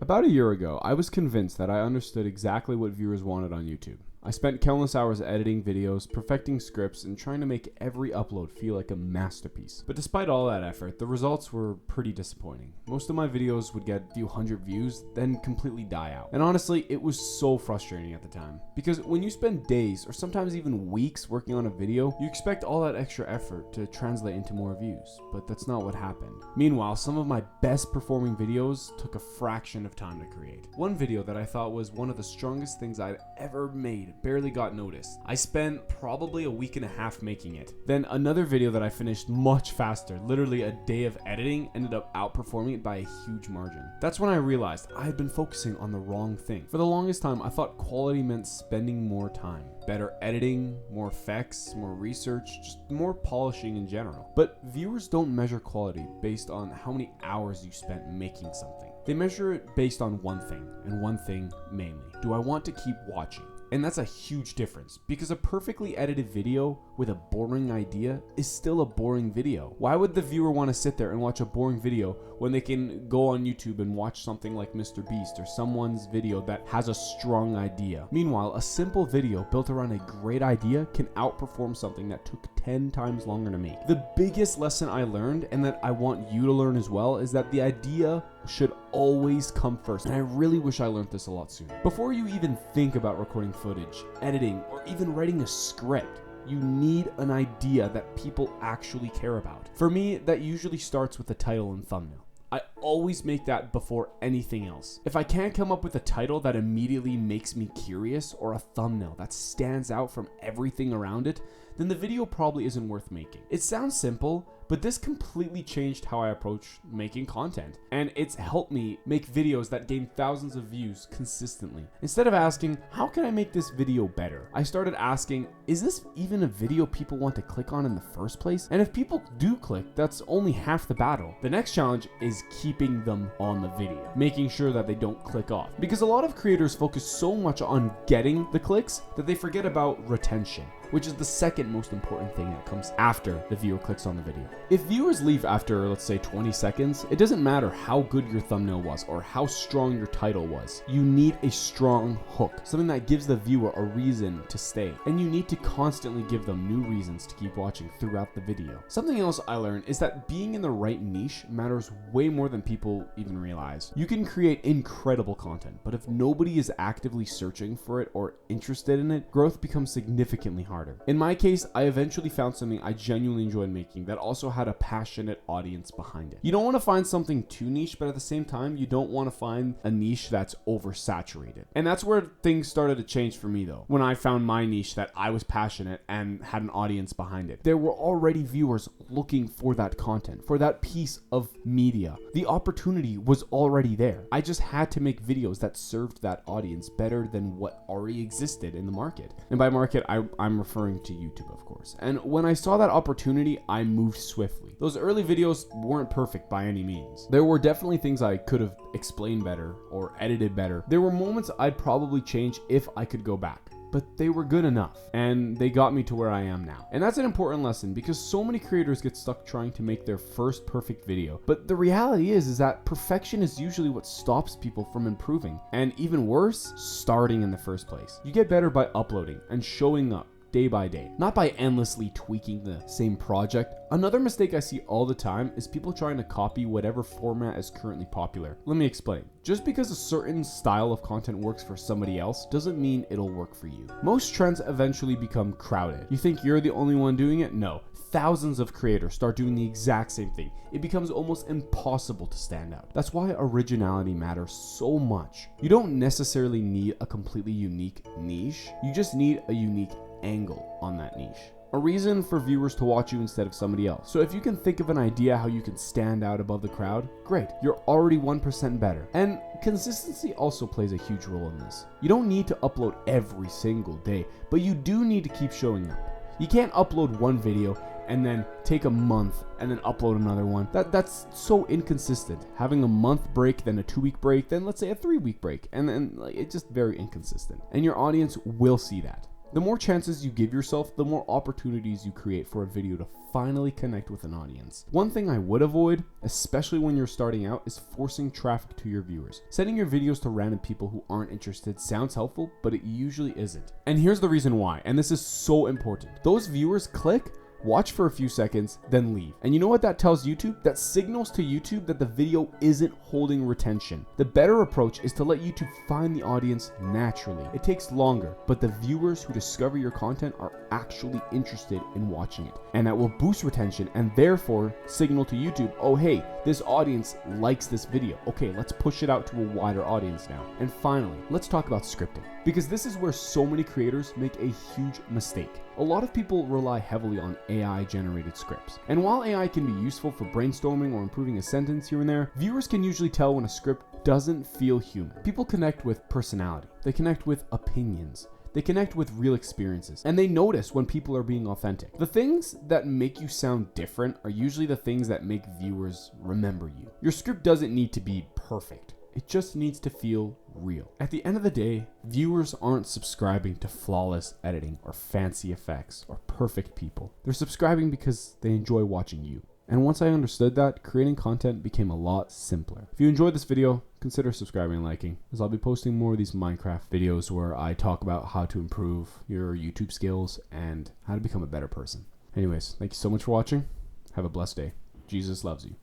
About a year ago, I was convinced that I understood exactly what viewers wanted on YouTube. I spent countless hours editing videos, perfecting scripts, and trying to make every upload feel like a masterpiece. But despite all that effort, the results were pretty disappointing. Most of my videos would get a few hundred views, then completely die out. And honestly, it was so frustrating at the time. Because when you spend days, or sometimes even weeks working on a video, you expect all that extra effort to translate into more views. But that's not what happened. Meanwhile, some of my best performing videos took a fraction of time to create. One video that I thought was one of the strongest things I'd ever made barely got noticed. I spent probably a week and a half making it. Then another video that I finished much faster, literally a day of editing, ended up outperforming it by a huge margin. That's when I realized I had been focusing on the wrong thing. For the longest time, I thought quality meant spending more time. Better editing, more effects, more research, just more polishing in general. But viewers don't measure quality based on how many hours you spent making something. They measure it based on one thing, and one thing mainly. Do I want to keep watching? And that's a huge difference, because a perfectly edited video with a boring idea is still a boring video. Why would the viewer want to sit there and watch a boring video when they can go on YouTube and watch something like Mr. Beast or someone's video that has a strong idea? Meanwhile, a simple video built around a great idea can outperform something that took 10 times longer to make. The biggest lesson I learned, and that I want you to learn as well, is that the idea should always come first. And I really wish I learned this a lot sooner. Before you even think about recording footage, editing, or even writing a script, you need an idea that people actually care about. For me, that usually starts with the title and thumbnail. I always make that before anything else. If I can't come up with a title that immediately makes me curious, or a thumbnail that stands out from everything around it, then the video probably isn't worth making. It sounds simple, but this completely changed how I approach making content, and it's helped me make videos that gain thousands of views consistently. Instead of asking, how can I make this video better? I started asking, is this even a video people want to click on in the first place? And if people do click, that's only half the battle. The next challenge is keeping them on the video, making sure that they don't click off. Because a lot of creators focus so much on getting the clicks that they forget about retention, which is the second most important thing that comes after the viewer clicks on the video. If viewers leave after, let's say, 20 seconds, it doesn't matter how good your thumbnail was or how strong your title was. You need a strong hook, something that gives the viewer a reason to stay. And you need to constantly give them new reasons to keep watching throughout the video. Something else I learned is that being in the right niche matters way more than people even realize. You can create incredible content, but if nobody is actively searching for it or interested in it, growth becomes significantly harder. In my case, I eventually found something I genuinely enjoyed making that also had a passionate audience behind it. You don't want to find something too niche, but at the same time, you don't want to find a niche that's oversaturated. And that's where things started to change for me though. When I found my niche that I was passionate and had an audience behind it, there were already viewers looking for that content, for that piece of media. The opportunity was already there. I just had to make videos that served that audience better than what already existed in the market. And by market, I'm referring to YouTube, of course. And when I saw that opportunity, I moved swiftly. Those early videos weren't perfect by any means. There were definitely things I could have explained better or edited better. There were moments I'd probably change if I could go back, but they were good enough, and they got me to where I am now. And that's an important lesson, because so many creators get stuck trying to make their first perfect video. But the reality is that perfection is usually what stops people from improving, and even worse, starting in the first place. You get better by uploading and showing up day by day, not by endlessly tweaking the same project. Another mistake I see all the time is people trying to copy whatever format is currently popular. Let me explain. Just because a certain style of content works for somebody else doesn't mean it'll work for you. Most trends eventually become crowded. You think you're the only one doing it? No. Thousands of creators start doing the exact same thing. It becomes almost impossible to stand out. That's why originality matters so much. You don't necessarily need a completely unique niche. You just need a unique angle on that niche. A reason for viewers to watch you instead of somebody else. So if you can think of an idea how you can stand out above the crowd, great. You're already 1% better. And consistency also plays a huge role in this. You don't need to upload every single day, but you do need to keep showing up. You can't upload one video and then take a month and then upload another one. That's so inconsistent. Having a month break, then a 2-week break, then let's say a 3-week break, and then it's just very inconsistent. And your audience will see that. The more chances you give yourself, the more opportunities you create for a video to finally connect with an audience. One thing I would avoid, especially when you're starting out, is forcing traffic to your viewers. Sending your videos to random people who aren't interested sounds helpful, but it usually isn't. And here's the reason why, and this is so important. Those viewers click, watch for a few seconds, then leave. And you know what that tells YouTube? That signals to YouTube that the video isn't holding retention. The better approach is to let YouTube find the audience naturally. It takes longer, but the viewers who discover your content are actually interested in watching it. And that will boost retention and therefore signal to YouTube, oh hey, this audience likes this video. Okay, let's push it out to a wider audience now. And finally, let's talk about scripting, because this is where so many creators make a huge mistake. A lot of people rely heavily on AI generated scripts. And while AI can be useful for brainstorming or improving a sentence here and there, viewers can usually tell when a script doesn't feel human. People connect with personality. They connect with opinions. They connect with real experiences, and they notice when people are being authentic. The things that make you sound different are usually the things that make viewers remember you. Your script doesn't need to be perfect. It just needs to feel real. At the end of the day, viewers aren't subscribing to flawless editing or fancy effects or perfect people. They're subscribing because they enjoy watching you. And once I understood that, creating content became a lot simpler. If you enjoyed this video, consider subscribing and liking, as I'll be posting more of these Minecraft videos where I talk about how to improve your YouTube skills and how to become a better person. Anyways, thank you so much for watching. Have a blessed day. Jesus loves you.